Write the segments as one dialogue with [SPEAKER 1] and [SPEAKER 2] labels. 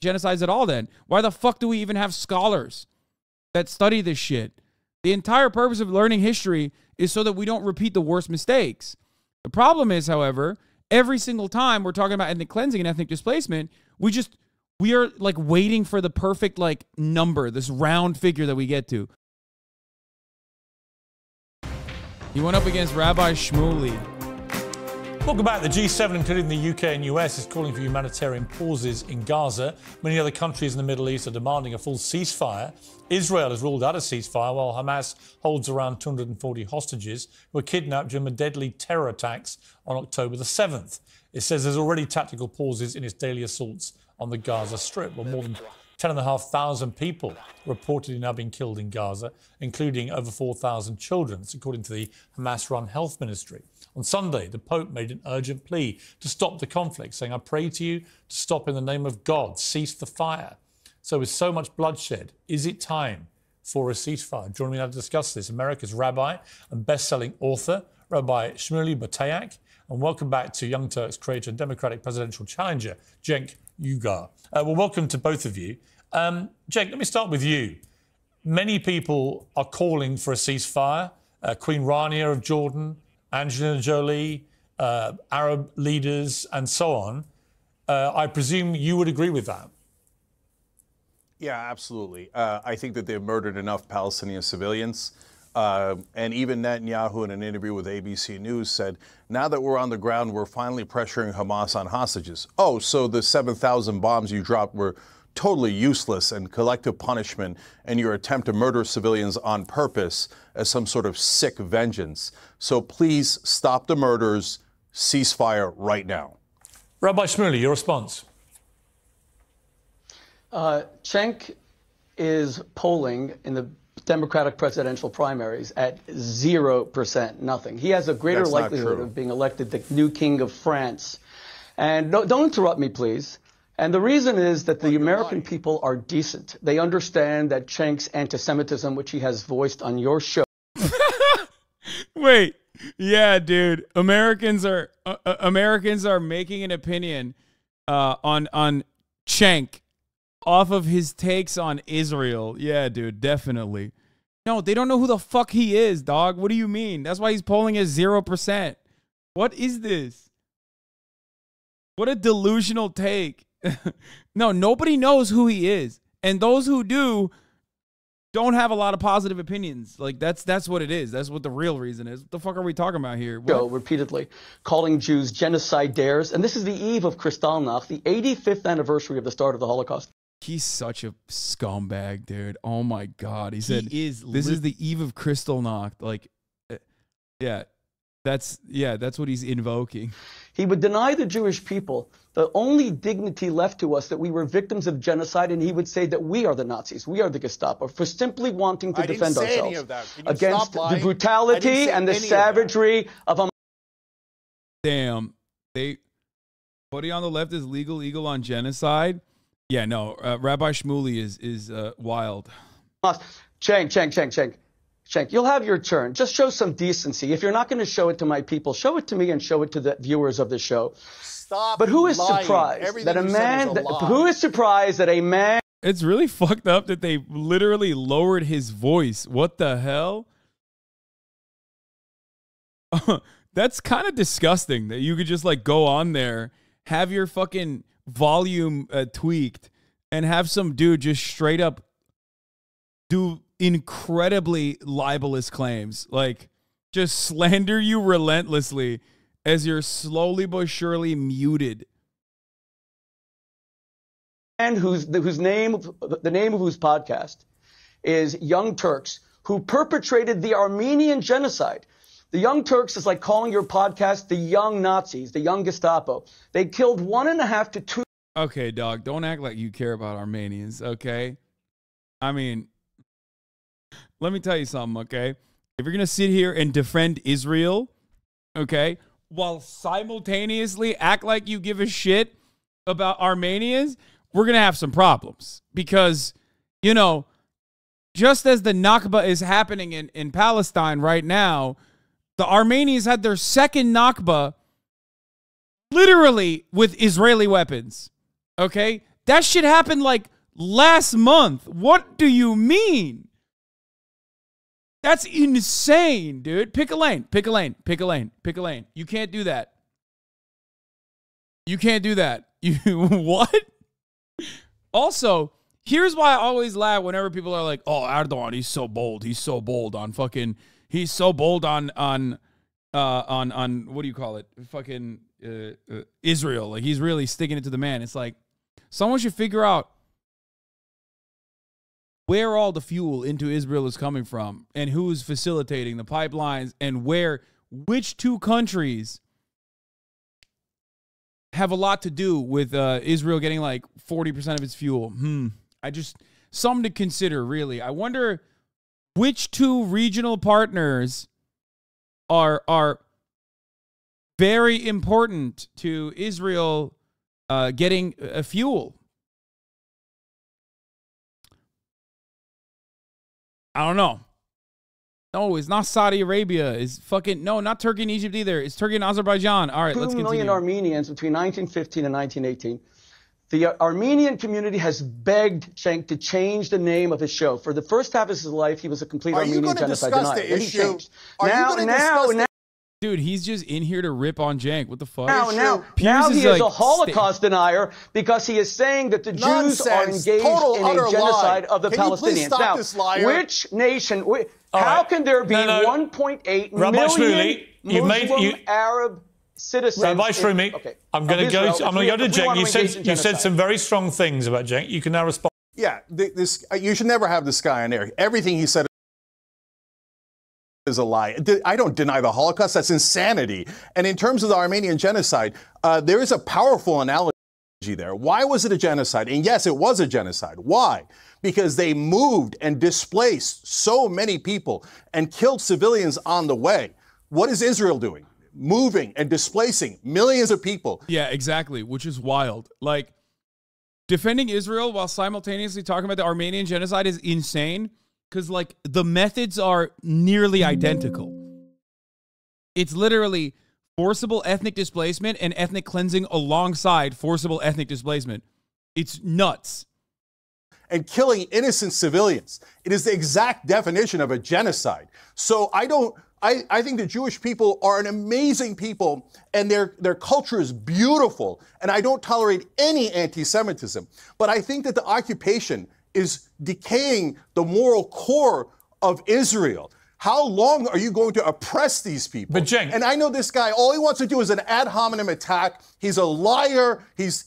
[SPEAKER 1] genocides at all then? Why the fuck do we even have scholars that study this shit? The entire purpose of learning history is so that we don't repeat the worst mistakes. The problem is, however, every single time we're talking about ethnic cleansing and ethnic displacement, we are like waiting for the perfect like number, this round figure that we get to. He went up against Rabbi Shmuley.
[SPEAKER 2] Welcome back. The G7, including the UK and US, is calling for humanitarian pauses in Gaza. Many other countries in the Middle East are demanding a full ceasefire. Israel has ruled out a ceasefire, while Hamas holds around 240 hostages who were kidnapped during the deadly terror attacks on October the 7th. It says there's already tactical pauses in its daily assaults on the Gaza Strip. Well, more than 10,500 people reportedly now being killed in Gaza, including over 4,000 children. That's according to the Hamas-run health ministry. On Sunday, the Pope made an urgent plea to stop the conflict, saying, "I pray to you to stop in the name of God, cease the fire." So with so much bloodshed, is it time for a ceasefire? Joining me now to discuss this, America's Rabbi and best-selling author, Rabbi Shmuley, and welcome back to Young Turks creator and Democratic presidential challenger, Cenk Uygur. Well, welcome to both of you. Cenk, let me start with you. Many people are calling for a ceasefire. Queen Rania of Jordan, Angelina Jolie, Arab leaders, and so on. I presume you would agree with that.
[SPEAKER 3] Yeah, absolutely. I think that they've murdered enough Palestinian civilians. And even Netanyahu, in an interview with ABC News, said, now that we're on the ground, we're finally pressuring Hamas on hostages. Oh, so the 7,000 bombs you dropped were totally useless and collective punishment, and your attempt to murder civilians on purpose as some sort of sick vengeance. So please stop the murders, ceasefire right now.
[SPEAKER 2] Rabbi Shmuley, your response?
[SPEAKER 4] Cenk is polling in the Democratic presidential primaries at 0%, nothing. He has a greater likelihood of being elected the new king of France. And don't interrupt me, please. And the reason is that the American people are decent. They understand that Cenk's anti-Semitism, which he has voiced on your show.
[SPEAKER 1] Wait, yeah, dude. Americans are making an opinion on Cenk off of his takes on Israel. Yeah, dude, definitely. No, they don't know who the fuck he is, dog. What do you mean? That's why he's polling at 0%. What is this? What a delusional take. No, nobody knows who he is. And those who do don't have a lot of positive opinions. Like, that's what it is. That's what the real reason is. What the fuck are we talking about here?
[SPEAKER 4] What? Repeatedly calling Jews genocidaires. And this is the eve of Kristallnacht, the 85th anniversary of the start of the Holocaust.
[SPEAKER 1] He's such a scumbag, dude. Oh my God. He said, this is the eve of Kristallnacht. Like, yeah, that's what he's invoking.
[SPEAKER 4] He would deny the Jewish people the only dignity left to us, that we were victims of genocide, and he would say that we are the Nazis, we are the Gestapo, for simply wanting to defend ourselves against the brutality and the savagery of...
[SPEAKER 1] Damn. Putting on the left is legal eagle on genocide. Yeah, no, Rabbi Shmuley is wild. Cenk,
[SPEAKER 4] you'll have your turn. Just show some decency. If you're not going to show it to my people, show it to me and show it to the viewers of the show.
[SPEAKER 3] Stop.
[SPEAKER 4] But who is
[SPEAKER 3] lying.
[SPEAKER 4] surprised that a man? Who is surprised that a man?
[SPEAKER 1] It's really fucked up that they literally lowered his voice. What the hell? That's kind of disgusting that you could just like go on there, have your fucking volume tweaked, and have some dude just straight up do incredibly libelous claims, like just slander you relentlessly as you're slowly but surely muted.
[SPEAKER 4] And the name of whose podcast is Young Turks, who perpetrated the Armenian genocide. The Young Turks is like calling your podcast the Young Nazis, the Young Gestapo. They killed 1.5 to 2.
[SPEAKER 1] Okay, dog, don't act like you care about Armenians, okay? I mean, let me tell you something, okay? If you're going to sit here and defend Israel, okay, while simultaneously act like you give a shit about Armenians, we're going to have some problems. Because, you know, just as the Nakba is happening in Palestine right now, the Armenians had their second Nakba literally with Israeli weapons, okay? That shit happened like last month. What do you mean? That's insane, dude. Pick a lane. Pick a lane. Pick a lane. Pick a lane. You can't do that. You can't do that. You what? Also, here's why I always laugh whenever people are like, "Oh, Erdogan, he's so bold. He's so bold on fucking. He's so bold on what do you call it? Fucking Israel. Like he's really sticking it to the man." It's like someone should figure out where all the fuel into Israel is coming from and who's facilitating the pipelines and which two countries have a lot to do with Israel getting like 40% of its fuel. Something to consider, really. I wonder which two regional partners are very important to Israel getting fuel. I don't know. No, it's not Saudi Arabia. It's fucking, no, not Turkey and Egypt either. It's Turkey and Azerbaijan. All right, let's continue. 2 million
[SPEAKER 4] Armenians between 1915 and 1918. The Armenian community has begged Cenk to change the name of his show. For the first half of his life, he was a complete Armenian genocide denier. Then he changed. Now,
[SPEAKER 1] dude, he's just in here to rip on Cenk. What the fuck?
[SPEAKER 4] Now he is a Holocaust denier because he is saying that the Jews are engaged in a genocide of the Palestinians. Now, which nation? How can there be 1.8 million Muslim Arab citizens?
[SPEAKER 2] Rabbi Shmuley,
[SPEAKER 4] okay,
[SPEAKER 2] I'm going to go to Cenk. You said some very strong things about Cenk. You can now respond.
[SPEAKER 3] Yeah, you should never have this guy on air. Everything he said is a lie. I don't deny the Holocaust. That's insanity. And in terms of the Armenian genocide, there is a powerful analogy there. Why was it a genocide? And yes, it was a genocide. Why? Because they moved and displaced so many people and killed civilians on the way. What is Israel doing? Moving and displacing millions of people.
[SPEAKER 1] Yeah, exactly, which is wild. Like, defending Israel while simultaneously talking about the Armenian genocide is insane. Because, like, the methods are nearly identical. It's literally forcible ethnic displacement and ethnic cleansing alongside forcible ethnic displacement. It's nuts.
[SPEAKER 3] And killing innocent civilians. It is the exact definition of a genocide. So I think the Jewish people are an amazing people, and their culture is beautiful. And I don't tolerate any anti-Semitism. But I think that the occupation is decaying the moral core of Israel. How long are you going to oppress these people?
[SPEAKER 2] But Cenk,
[SPEAKER 3] and I know this guy, all he wants to do is an ad hominem attack. He's a liar.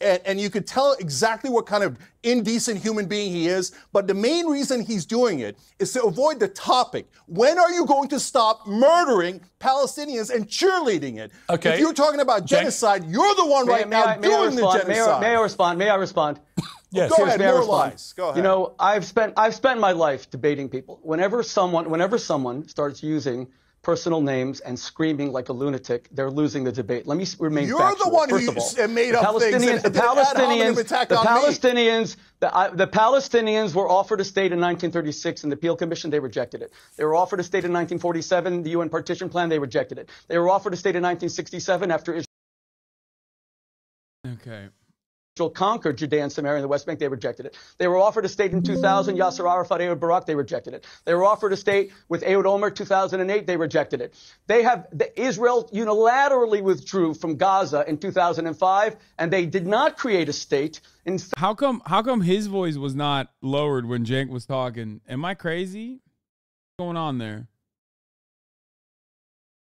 [SPEAKER 3] And you could tell exactly what kind of indecent human being he is. But the main reason he's doing it is to avoid the topic. When are you going to stop murdering Palestinians and cheerleading it?
[SPEAKER 2] Okay.
[SPEAKER 3] If you're talking about genocide, Cenk, you're the one right now doing the genocide.
[SPEAKER 4] May I respond?
[SPEAKER 2] Yes.
[SPEAKER 3] Go ahead, more lies. Go ahead.
[SPEAKER 4] You know, I've spent my life debating people. Whenever someone starts using personal names and screaming like a lunatic, they're losing the debate. Let me remain factual.
[SPEAKER 3] You're the one who made up things. The
[SPEAKER 4] Palestinians were offered a state in 1936 in the Peel Commission. They rejected it. They were offered a state in 1947, the UN Partition Plan. They rejected it. They were offered a state in 1967 after Israel.
[SPEAKER 1] Okay.
[SPEAKER 4] Israel conquered Judea and Samaria and the West Bank, they rejected it. They were offered a state in 2000, Yasser Arafat, Ehud Barak, they rejected it. They were offered a state with Ehud Olmert, 2008, they rejected it. Israel unilaterally withdrew from Gaza in 2005, and they did not create a state.
[SPEAKER 1] How come his voice was not lowered when Cenk was talking? Am I crazy? What's going on there?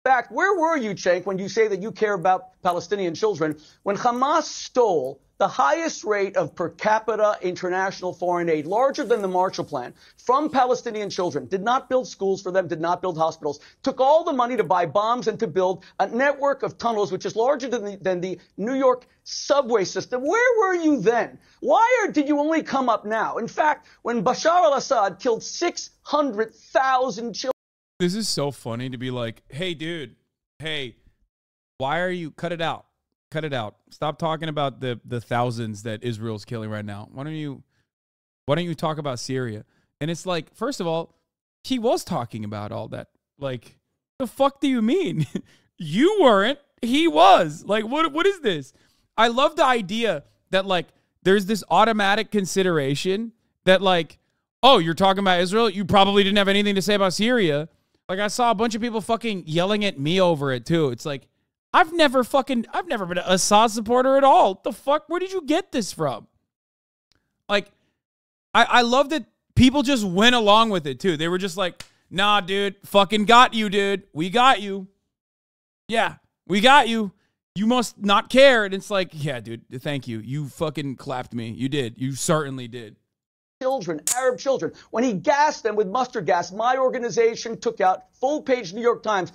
[SPEAKER 4] In fact, where were you, Cenk, when you say that you care about Palestinian children, when Hamas stole the highest rate of per capita international foreign aid, larger than the Marshall Plan, from Palestinian children, did not build schools for them, did not build hospitals, took all the money to buy bombs and to build a network of tunnels, which is larger than the New York subway system? Where were you then? Why did you only come up now? In fact, when Bashar al-Assad killed 600,000 children.
[SPEAKER 1] This is so funny to be like, hey, dude, hey, why are you, cut it out. Cut it out. Stop talking about the thousands that Israel's killing right now. Why don't you talk about Syria? And it's like, first of all, he was talking about all that. Like, the fuck do you mean? You weren't. He was. Like, what is this? I love the idea that, like, there's this automatic consideration that like, oh, you're talking about Israel? You probably didn't have anything to say about Syria. Like I saw a bunch of people fucking yelling at me over it too. It's like, I've never been an Assad supporter at all. What the fuck? Where did you get this from? Like, I love that people just went along with it too. They were just like, nah, dude, fucking got you, dude. We got you. Yeah, we got you. You must not care. And it's like, yeah, dude, thank you. You fucking clapped me. You did. You certainly did.
[SPEAKER 4] Children, Arab children. When he gassed them with mustard gas, my organization took out full-page New York Times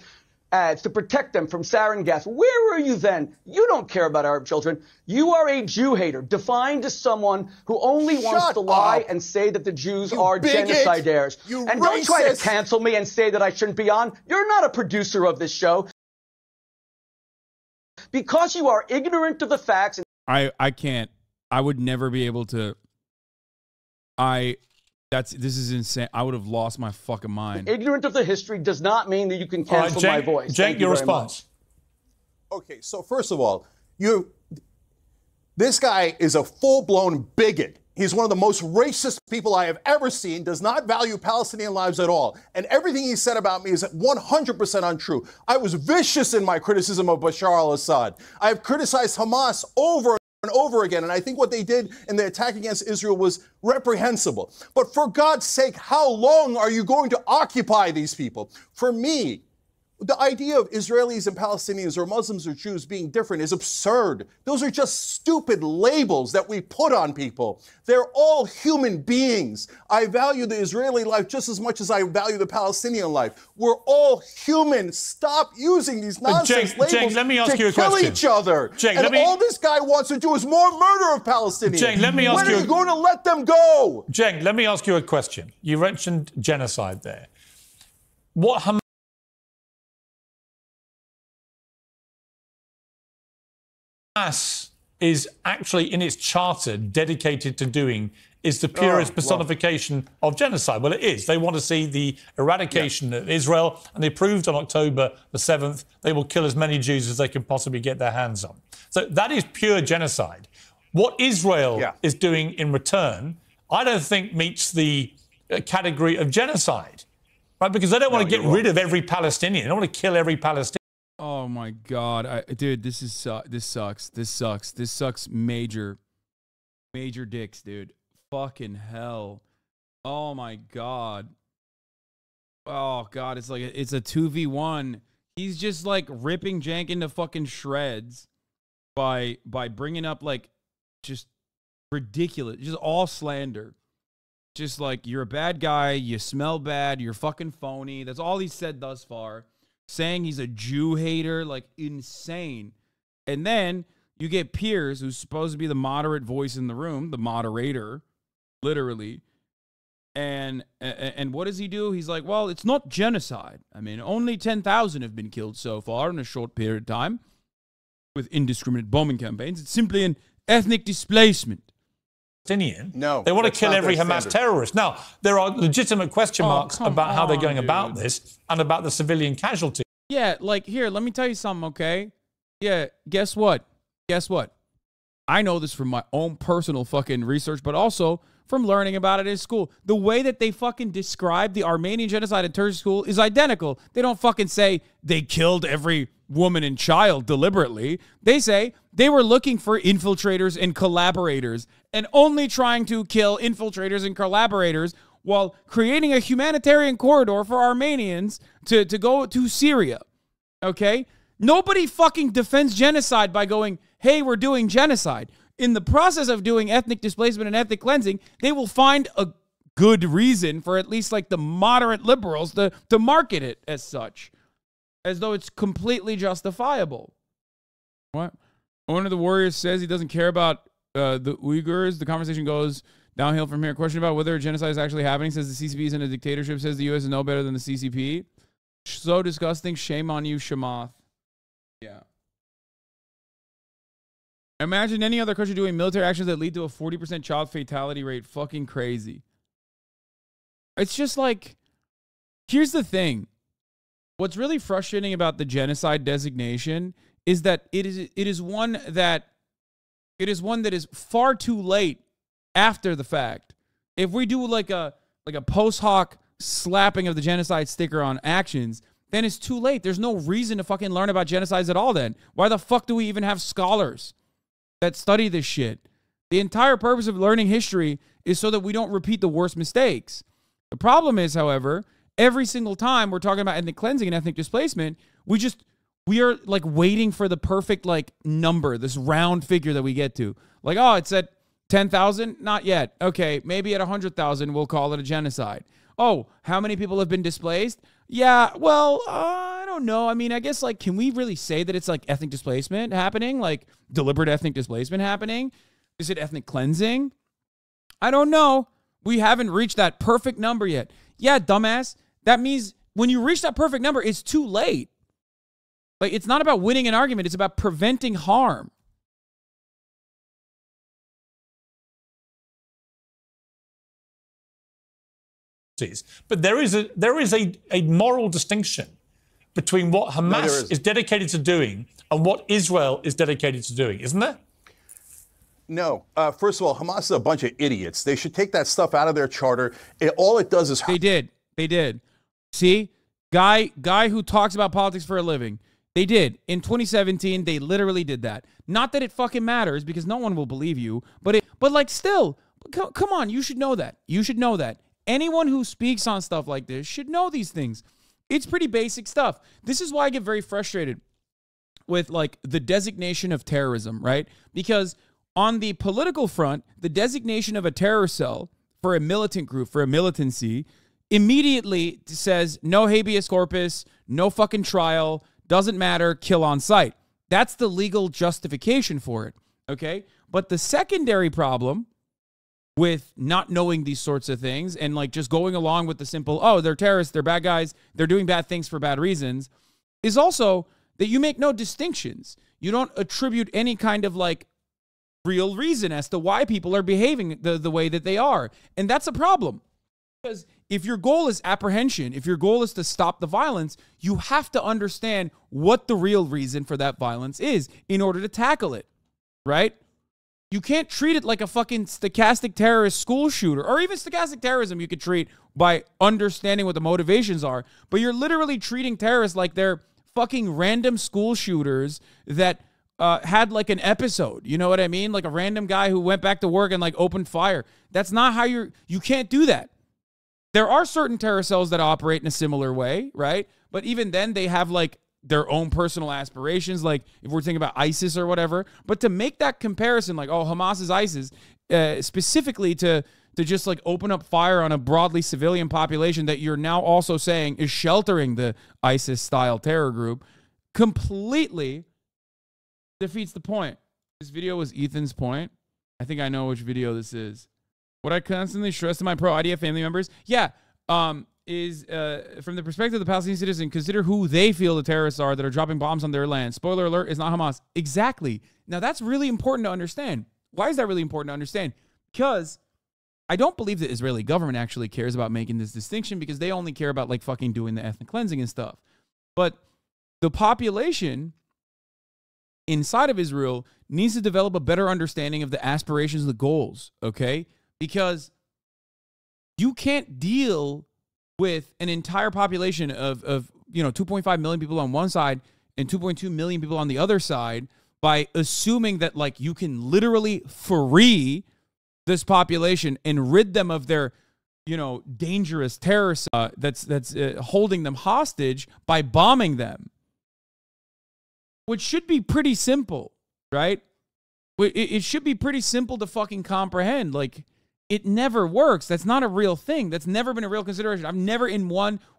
[SPEAKER 4] ads to protect them from sarin gas. Where were you then? You don't care about Arab children. You are a Jew hater, defined as someone who only wants to lie and say that the Jews are genocidaires. And don't try to cancel me and say that I shouldn't be on. You're not a producer of this show. Because you are ignorant of the facts.
[SPEAKER 1] I can't. I would never be able to. This is insane. I would have lost my fucking mind.
[SPEAKER 4] Ignorant of the history does not mean that you can cancel my voice.
[SPEAKER 2] Cenk, your response.
[SPEAKER 3] Okay, so first of all, this guy is a full-blown bigot. He's one of the most racist people I have ever seen, does not value Palestinian lives at all. And everything he said about me is 100% untrue. I was vicious in my criticism of Bashar al-Assad. I have criticized Hamas over and over again, and I think what they did in the attack against Israel was reprehensible. But for God's sake, how long are you going to occupy these people? For me, the idea of Israelis and Palestinians or Muslims or Jews being different is absurd. Those are just stupid labels that we put on people. They're all human beings. I value the Israeli life just as much as I value the Palestinian life. We're all human. Stop using these nonsense labels
[SPEAKER 2] let me ask
[SPEAKER 3] to
[SPEAKER 2] you a
[SPEAKER 3] kill
[SPEAKER 2] question.
[SPEAKER 3] each other. All this guy wants to do is more murder of Palestinians.
[SPEAKER 2] Cenk, let me ask
[SPEAKER 3] when are you going to let them go?
[SPEAKER 2] Cenk, let me ask you a question. You mentioned genocide there. What Hamas is actually in its charter dedicated to doing is the purest personification of genocide. Well, it is. They want to see the eradication of Israel, and they proved on October the 7th they will kill as many Jews as they can possibly get their hands on. So that is pure genocide. What Israel is doing in return, I don't think meets the category of genocide, right? Because they don't want to get rid of every Palestinian. They don't want to kill every Palestinian.
[SPEAKER 1] Oh my God, dude, this sucks. This sucks major dicks, dude. Fucking hell. Oh my God. Oh God, it's like it's a 2v1. He's just like ripping Cenk into fucking shreds by bringing up like just ridiculous, just all slander. Just like, you're a bad guy, you smell bad, you're fucking phony. That's all he's said thus far. Saying he's a Jew hater, like insane. And then you get Piers, who's supposed to be the moderate voice in the room, the moderator, literally. And what does he do? He's like, well, it's not genocide. I mean, only 10,000 have been killed so far in a short period of time with indiscriminate bombing campaigns. It's simply an ethnic displacement.
[SPEAKER 3] No,
[SPEAKER 2] they want to kill every Hamas terrorist. Now, there are legitimate question marks about how they're going about this and about the civilian casualty.
[SPEAKER 1] Yeah, like, here, let me tell you something, okay? Yeah, guess what? I know this from my own personal fucking research, but also from learning about it in school. The way that they fucking describe the Armenian genocide at Turkish school is identical. They don't fucking say they killed every woman and child deliberately. They say they were looking for infiltrators and collaborators and only trying to kill infiltrators and collaborators while creating a humanitarian corridor for Armenians to go to Syria. Okay? Nobody fucking defends genocide by going, hey, we're doing genocide. In the process of doing ethnic displacement and ethnic cleansing, they will find a good reason for at least like the moderate liberals to market it as such, as though it's completely justifiable. What? One of the warriors says he doesn't care about the Uyghurs. The conversation goes downhill from here. Question about whether a genocide is actually happening. Says the CCP is in a dictatorship. Says the U.S. is no better than the CCP. So disgusting. Shame on you, Shamath. Yeah. Imagine any other country doing military actions that lead to a 40% child fatality rate. Fucking crazy. It's just like, here's the thing. What's really frustrating about the genocide designation is that it is one that It is one that is far too late after the fact. If we do like a post hoc slapping of the genocide sticker on actions, then it's too late. There's no reason to fucking learn about genocides at all then. Why the fuck do we even have scholars that study this shit? The entire purpose of learning history is so that we don't repeat the worst mistakes. The problem is, however, every single time we're talking about ethnic cleansing and ethnic displacement, we are like waiting for the perfect like number, this round figure that we get to. Like, oh, it's at 10,000? Not yet. Okay, maybe at 100,000 we'll call it a genocide. Oh, how many people have been displaced? Yeah, well, I don't know. I mean, I guess like, can we really say that it's like ethnic displacement happening? Like deliberate ethnic displacement happening? Is it ethnic cleansing? I don't know. We haven't reached that perfect number yet. Yeah, dumbass. That means when you reach that perfect number, it's too late. Like, it's not about winning an argument. It's about preventing harm.
[SPEAKER 2] But there is a moral distinction between what Hamas is dedicated to doing and what Israel is dedicated to doing, isn't there?
[SPEAKER 3] No. First of all, Hamas is a bunch of idiots. They should take that stuff out of their charter. All it does is...
[SPEAKER 1] They did. See? Guy who talks about politics for a living. They did. In 2017, they literally did that. Not that it fucking matters, because no one will believe you, but like still, come on, you should know that. You should know that. Anyone who speaks on stuff like this should know these things. It's pretty basic stuff. This is why I get very frustrated with like the designation of terrorism, right? Because on the political front, the designation of a terror cell for a militant group, for a militancy, immediately says no habeas corpus, no fucking trial, doesn't matter, kill on sight. That's the legal justification for it, okay? But the secondary problem with not knowing these sorts of things and like just going along with the simple, oh, they're terrorists, they're bad guys, they're doing bad things for bad reasons, is also that you make no distinctions. You don't attribute any kind of like real reason as to why people are behaving the way that they are. And that's a problem. Because if your goal is apprehension, if your goal is to stop the violence, you have to understand what the real reason for that violence is in order to tackle it, right? You can't treat it like a fucking stochastic terrorist school shooter, or even stochastic terrorism you could treat by understanding what the motivations are. But you're literally treating terrorists like they're fucking random school shooters that had like an episode. You know what I mean? Like a random guy who went back to work and like opened fire. That's not how you can't do that. There are certain terror cells that operate in a similar way, right? But even then they have like their own personal aspirations, like if we're thinking about ISIS or whatever. But to make that comparison, like, oh, Hamas is ISIS, specifically to just like open up fire on a broadly civilian population that you're now also saying is sheltering the ISIS-style terror group, completely defeats the point. This video was Ethan's point. I think I know which video this is. What I constantly stress to my pro-IDF family members, is from the perspective of the Palestinian citizen, consider who they feel the terrorists are that are dropping bombs on their land. Spoiler alert, it's not Hamas. Exactly. Now, that's really important to understand. Why is that really important to understand? Because I don't believe the Israeli government actually cares about making this distinction, because they only care about like fucking doing the ethnic cleansing and stuff. But the population inside of Israel needs to develop a better understanding of the aspirations, the goals, okay? Because you can't deal with an entire population of 2.5 million people on one side and 2.2 million people on the other side by assuming that like you can literally free this population and rid them of their dangerous terrorists that's holding them hostage by bombing them, which should be pretty simple, right? It should be pretty simple to fucking comprehend. Like, it never works. That's not a real thing. That's never been a real consideration. I've never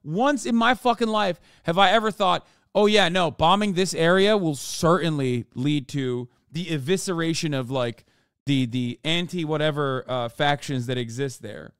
[SPEAKER 1] once in my fucking life have I ever thought, oh yeah, no, bombing this area will certainly lead to the evisceration of like the anti-whatever factions that exist there.